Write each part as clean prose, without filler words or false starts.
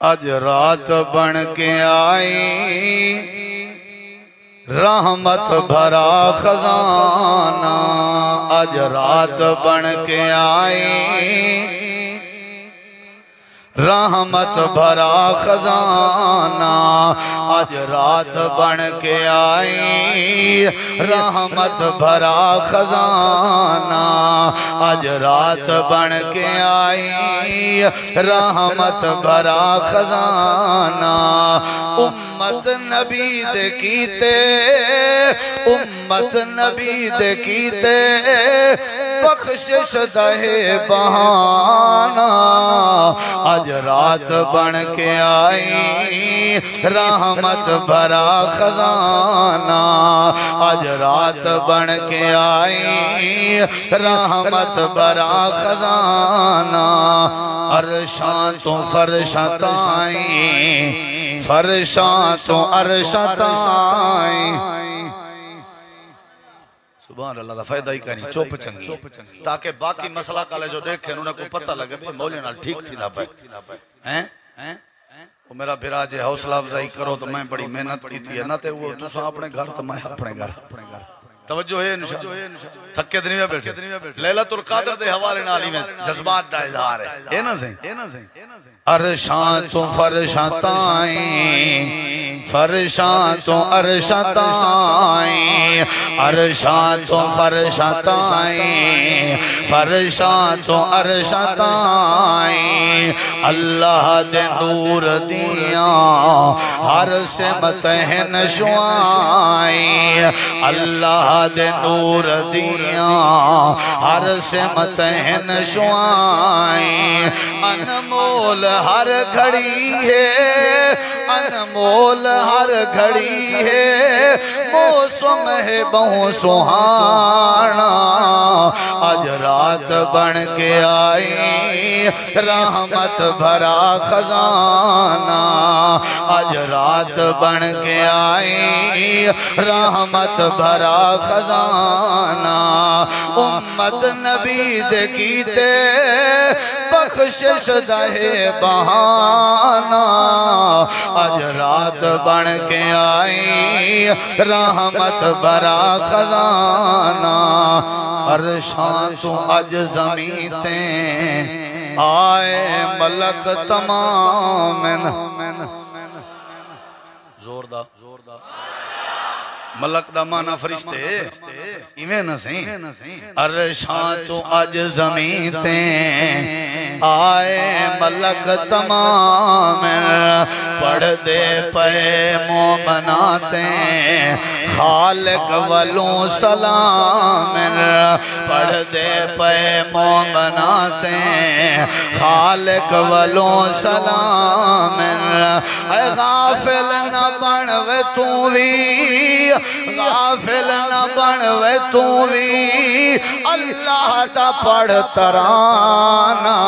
اج رات بن کے آئی رحمت بھرا خزانہ، اج رات بن کے آئی رحمت بھرا خزانہ، آج رات بن کے آئی رحمت بھرا خزانہ، آج رات بن کے آئی رحمت بھرا خزانہ۔ امت نبی دے کیتے، امت نبی دے کیتے بخشش دہے بہانہ، آج رات بن کے آئی رحمت بھرا خزانہ، آج رات بن کے آئی رحمت بھرا خزانہ۔ عرشاں تو فرشاں تائیں، فرشاں تو عرشاں تائیں۔ سبحان اللہ دا فائدہ ہی کہنی چوپ چنگی تاکہ باقی مسئلہ کالے جو دیکھیں انہوں نے کو پتہ لگے بھی مولی نال ٹھیک تھی نہ پائے۔ وہ میرا بھرا جے حوصلہ افزائی کرو تو میں بڑی محنت کی تھی، نہ تے وہ تُسا اپنے گھر تو میں اپنے گھر۔ توجہ ہے انشاءاللہ، تھکے دنیا بیٹھے لیلۃ القدر دے حوالے نالی میں جذبات دا اظہار ہے نا صحیح۔ عرشاں تو فرشاں تائیں، فرشاں تو عرشاں تائیں، عرشاں تو فرشاں تائیں، فرشاں تو عرشاں تائیں۔ اللہ دے نور دیاں ہر سمت ہیں نشوائیں، اللہ دے نور دیاں ہر سمت ہیں نشوائیں۔ انمول ہر گھڑی ہے، انمول ہر گھڑی ہے، موسم ہے بہت سہانا، آج رات بن کے آئی رحمت بھرا خزانہ، آج رات بن کے آئی رحمت بھرا خزانہ۔ امت نبی دے کیتے بخشش دہے بہانہ، آج رات بن کے آئی رحمت بھرا خزانہ۔ عرشاں تو اج زمینیں آئے ملک تمام، زوردہ ملک دا مانا فرشتے ایویں نہ سہیں۔ عرشاں تو اج زمینیں آئے ملک تمام، پڑھ دے پے مومناتیں خالق ولوں سلام، پڑھ دے پے مومناتیں خالق ولوں سلام۔ اے غافل نہ بنوے تو بھی، غافل نہ بنوے تو بھی، اللہ تا پڑھ ترانہ،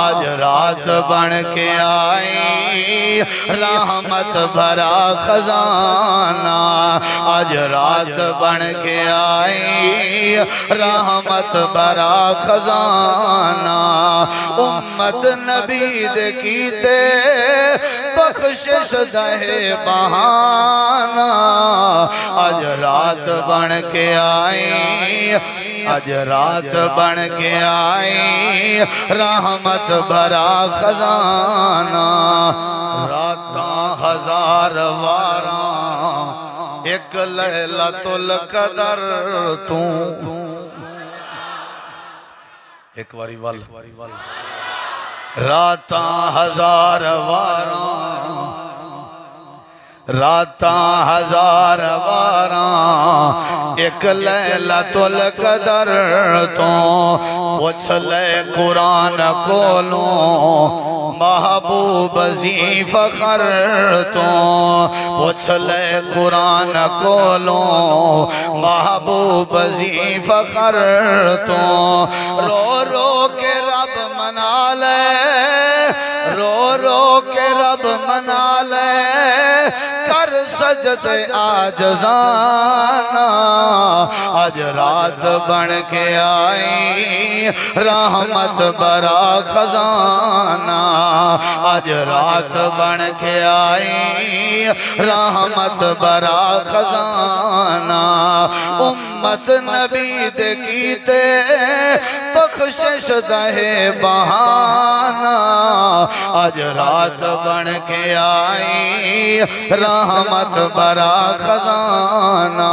آج رات بن کے آئی رحمت بھرا خزانہ، آج رات بن کے آئی رحمت بھرا خزانہ۔ امت نبی دے کیتے بخشش دہے بہانہ، آج رات بن کے آئی، آج رات بن کے آئی رحمت بھرا خزانہ۔ راتاں ہزار واراں ایک لیلۃ القدر تو، ایک واری وال راتاں ہزار واراں، راتاں ہزار واراں ایک لیلۃ القدر تو، پوچھ لے قرآن کولوں محبوب ذی فخر تو، پوچھ لے قرآن کولوں محبوب ذی فخر تو۔ رو رو کے رب منا لے، رو رو کے رب منا لے، کر سجدے آجزانا آج رات بن کے آئی رحمت برا خزانہ آج رات بن کے آئی رحمت برا خزانہ امت نبی دے کیتے بخشش دہے بہانہ آج رات بن کے آئی رحمت برا خزانہ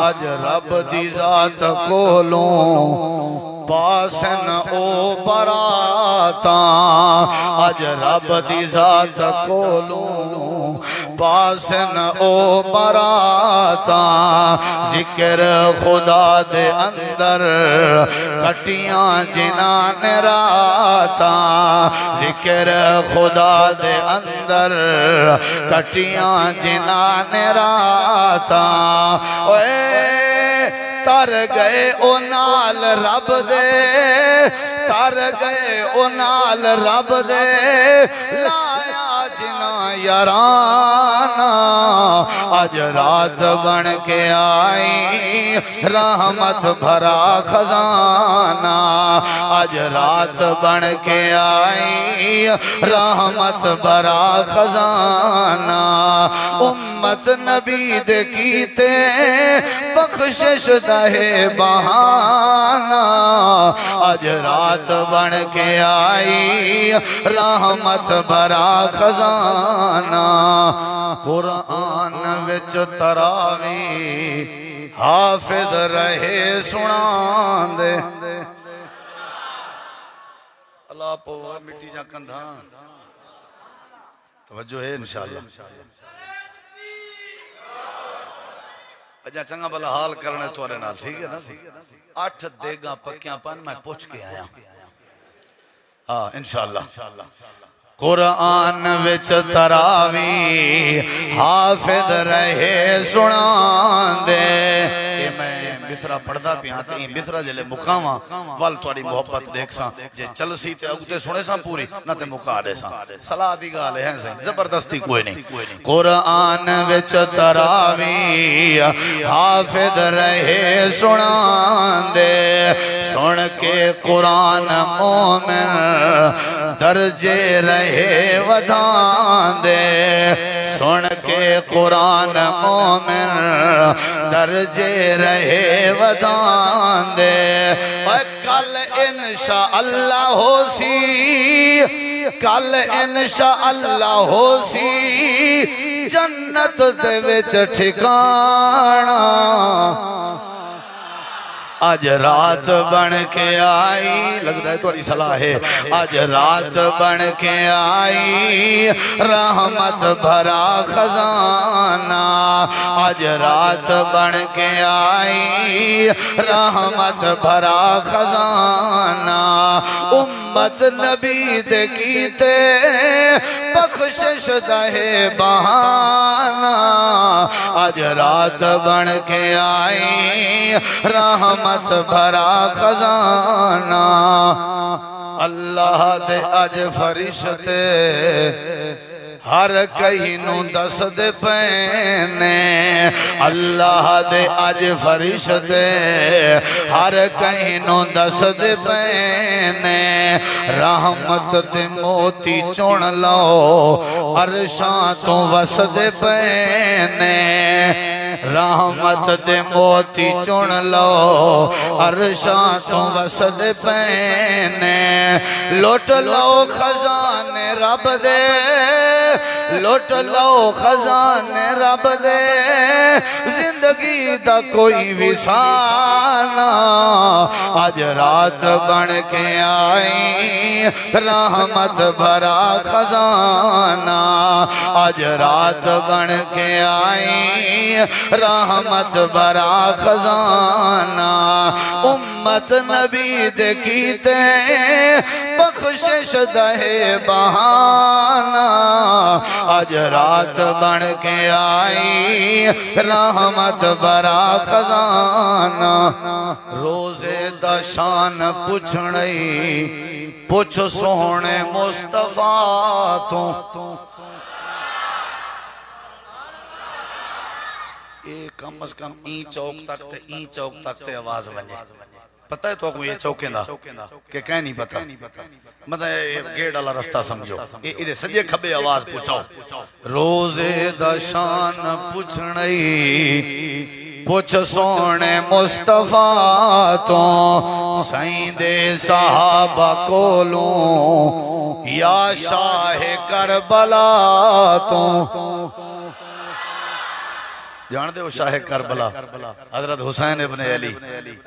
آج رب دی ذات کولوں پاسن او براتا آج رب دی ذات کولوں پاسن او براتا ذکر خدا دے اندر کٹیاں جنان راتا ذکر خدا دے اندر کٹیاں جنان راتا تر گئے او نال رب دے تر گئے او نال رب دے لایا جنا یارانا آج رات بن کے آئی رحمت بھرا خزانہ آج رات بن کے آئی رحمت بھرا خزانہ امت نبی دے کیتے بخشش دہے بہانہ آج رات بن کے آئی رحمت بھرا خزانہ قرآن وچ تراوی حافظ رہے سنان دے اللہ پو مٹی جا کندھا توجہ ہے انشاءاللہ اجا چنگا بلا حال کرنے توارے نال ٹھیک ہے نا 8 دیگاں پکیاں پان میں پوچھ کے آیا ہاں انشاءاللہ قرآن وچ تراوی حافظ رہے سنان دے یہ میں مصرہ پڑھدا پیا تے یہ مصرہ جلے مقاماں وال تواڈی محبت دیکھ ساں جے چل سی تے اگتے سنے ساں پوری نہ تے مکا دے ساں صلاح دی گال ہے زبردستی کوئی نہیں قرآن وچ تراوی حافظ رہے سنان دے سن کے قرآن مومن درجے رہے ودان دے سن کے قرآن مومن درجے رہے ودان دے کل انشاءاللہ ہو سی کل انشاءاللہ ہو سی جنت دے وچ ٹھکانا آج رات بن کے آئی لگتا ہے توری صلاح ہے آج رات بن کے آئی رحمت بھرا خزانہ آج رات بن کے آئی رحمت بھرا خزانہ امت نبی دے کیتے بخشش دہے بہانہ آج رات بن کے آئی رحمت بھرا خزانہ اللہ دے اج فرشتے ہر کہیں نو دس دے پینے اللہ دے اج فرشتے ہر کہیں نو دس دے پینے رحمت دے موتی چون لو عرشاں تو وس دے پینے رحمت دے موتی چون لو عرشاں تو وس دے پینے لوٹ لو خزانے رب دے لوٹ لو خزانے رب دے زندگی دا کوئی وسانہ آج رات بن کے آئی رحمت بھرا خزانہ آج رات بن کے آئی رحمت بھرا خزانہ امت نبی دے کیتے بخشش دہے بہانہ آج رات بن کے آئی رحمت بھرا خزانہ روزے دا شان پوچھنئی پوچھ سونے مصطفیٰ تو یہ کم از کم این چوک تک تے این چوک تک تے آواز بنے پتہ ہے تو کو یہ چوکیں دا کہ کہیں نہیں پتہ مطلب گیڑ والا رستہ سمجھو یہ سجے کھبے آواز پوچھاؤ روزے دا شان پوچھنئی پوچھ سونے مصطفیٰ تو سائیں دے صحابہ کولوں یا شاہ کربلا تو جان دے وہ شاہ کربلا حضرت حسین ابن علی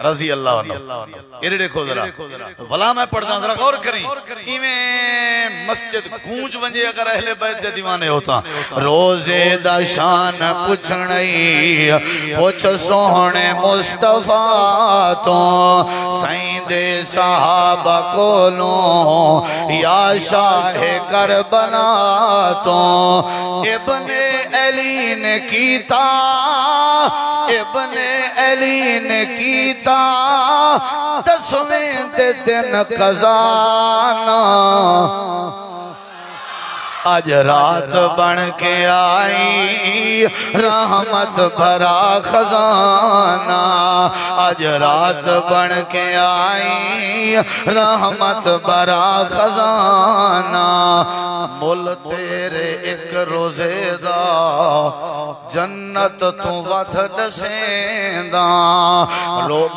رضی اللہ عنہ یہ دیکھو ذرا بھلا میں پڑھتا ہوں ذرا غور کریں ایویں مسجد گونج ونجے اگر اہل بیت دے دیوانے ہوتا روزے دا شان پوچھنئی پوچھ سونے مصطفیٰ تو سائیں دے صحابہ کولوں یا شاہ کربلا تو ابن علی نے کیتا ابن علی نے کیتا دسویں دن قضانا آج رات بن کے آئی رحمت بھرا خزانہ آج رات بن کے آئی رحمت بھرا خزانہ مل تیرے ایک روزے دا جنت تو وتھ ڈسیندا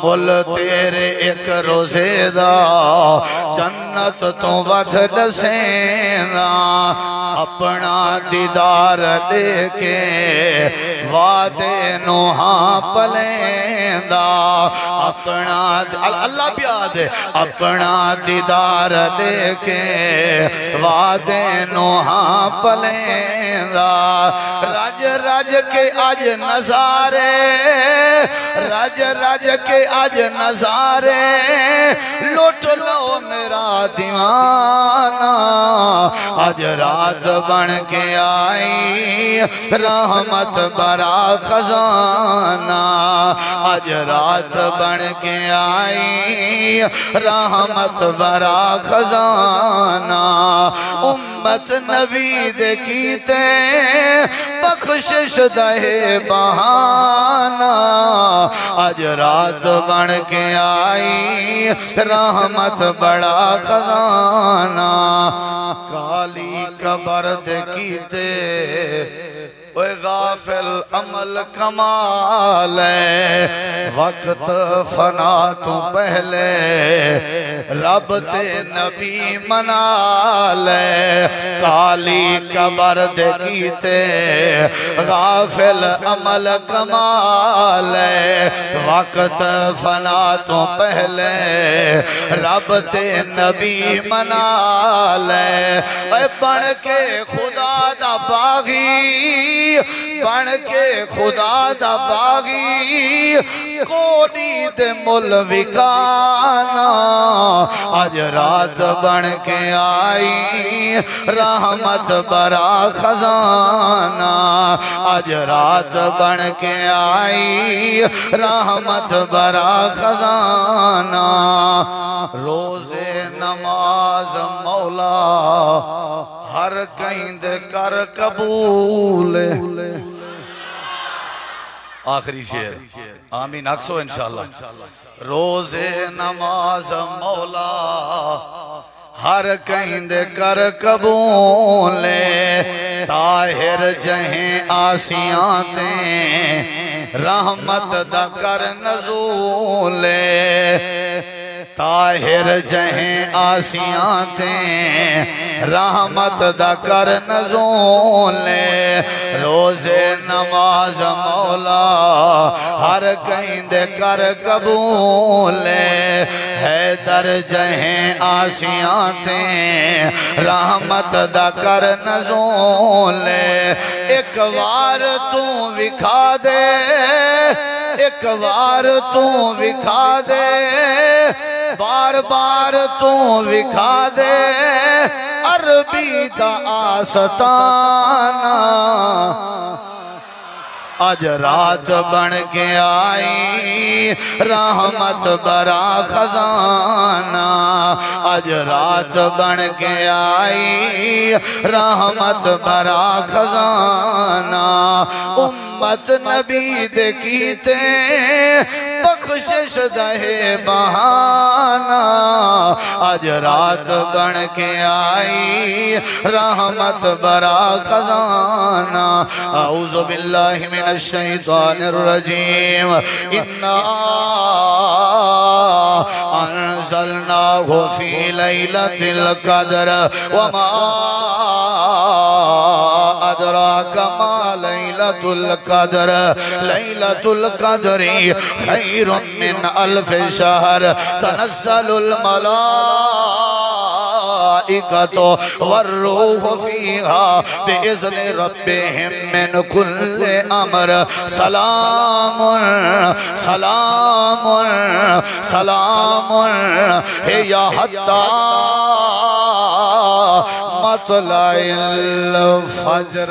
مل تیرے ایک روزے دا جنت تو وتھ ڈسیندا اپنا دیدار لے کے وعدے نو ہاں پلیندا اپنا اللہ بیاد ہے اپنا دیدار لے کے وعدے نو ہاں پلیندا رج رج کے آج نظارے رج رج کے آج نظارے لوٹ لو میرا دیوانہ آج رات بن کے آئی رحمت برا خزانہ آج رات بن کے آئی رحمت برا خزانہ امت نبی دے کیتے بخشش دے بہانہ آج رات بن کے آئی رحمت بڑا خزانہ کالی قبر دے کیتے اوے غافل عمل کمال ہے وقت فنا تو پہلے رب تے نبی منا لے کالی قبر دے کیتے غافل عمل کمال ہے وقت فنا تو پہلے رب تے نبی منا لے اے بڑھ کے خدا دا باغی بن کے خدا دا باغی کوڑی دے مل وکانا آج رات بن کے آئی رحمت برا خزانہ آج رات بن کے آئی رحمت برا خزانہ روزے نماز مولا ہر کہیں دے کر قبول آخری شعر آمین اکسو انشاءاللہ روزے نماز مولا ہر کہیں دے کر قبول طاہر جہیں آسیاں تیں رحمت دا کر نزول طاہر جہیں آسیاں تیں رحمت دا کر نزول روزے نماز مولا ہر کہیں دے کر قبول حیدر جہیں آسیاں تیں رحمت دا کر نزول ایک وار تو وکھا دے ایک وار تو وکھا دے بار بار تو وکھا دے عربی دا آستانہ آج رات بن کے آئی رحمت برا خزانہ آج رات بن کے آئی رحمت برا خزانہ امت نبی دے کیتے بخشش دہے بہانا آج رات بن کے آئی رحمت برا خزانہ اعوذ باللہ من الشیطان الرجیم انا انزلناہ فی لیلۃ القدر وما ادراک ما لیلۃ القدر لیلۃ القدر خیر من الف شہر تنزل الملائکۃ والروح فیہا بإذن ربہم من کل امر سلام سلام سلام ہی حتی مطلع الفجر